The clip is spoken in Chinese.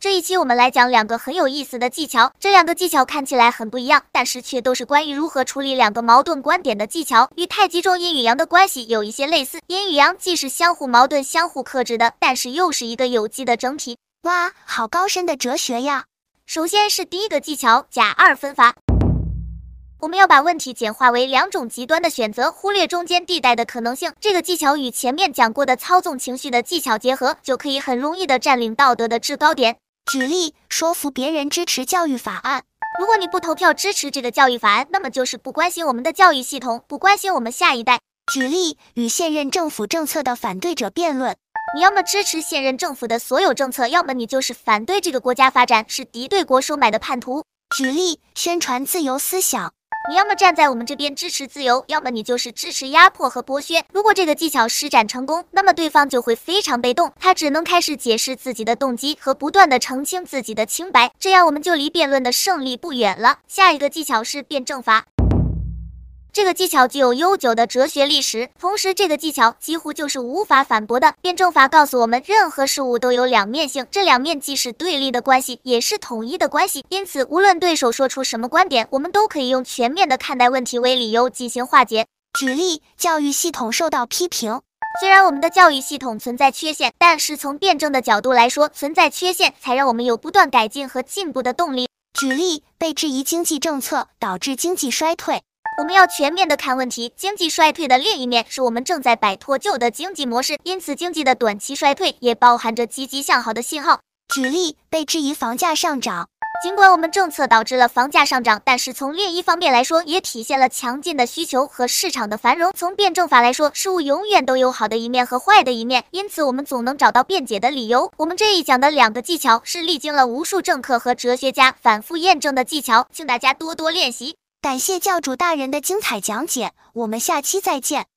这一期我们来讲两个很有意思的技巧，这两个技巧看起来很不一样，但是却都是关于如何处理两个矛盾观点的技巧，与太极中阴与阳的关系有一些类似。阴与阳既是相互矛盾、相互克制的，但是又是一个有机的整体。哇，好高深的哲学呀！首先是第一个技巧，甲二分法。我们要把问题简化为两种极端的选择，忽略中间地带的可能性。这个技巧与前面讲过的操纵情绪的技巧结合，就可以很容易的占领道德的制高点。举例，说服别人支持教育法案。如果你不投票支持这个教育法案，那么就是不关心我们的教育系统，不关心我们下一代。举例，与现任政府政策的反对者辩论。你要么支持现任政府的所有政策，要么你就是反对这个国家发展，是敌对国收买的叛徒。举例，宣传自由思想。你要么站在我们这边支持自由，要么你就是支持压迫和剥削。如果这个技巧施展成功，那么对方就会非常被动，他只能开始解释自己的动机和不断的澄清自己的清白，这样我们就离辩论的胜利不远了。下一个技巧是辩证法。这个技巧具有悠久的哲学历史，同时这个技巧几乎就是无法反驳的。辩证法告诉我们，任何事物都有两面性，这两面既是对立的关系，也是统一的关系。因此，无论对手说出什么观点，我们都可以用全面的看待问题为理由进行化解。举例，教育系统受到批评。虽然我们的教育系统存在缺陷，但是从辩证的角度来说，存在缺陷才让我们有不断改进和进步的动力。举例，被质疑经济政策导致经济衰退。我们要全面的看问题，经济衰退的另一面是我们正在摆脱旧的经济模式，因此经济的短期衰退也包含着积极向好的信号。举例，被质疑房价上涨。尽管我们政策导致了房价上涨，但是从另一方面来说，也体现了强劲的需求和市场的繁荣。从辩证法来说，事物永远都有好的一面和坏的一面，因此我们总能找到辩解的理由。我们这一讲的两个技巧是历经了无数政客和哲学家反复验证的技巧，请大家多多练习。感谢教主大人的精彩讲解，我们下期再见。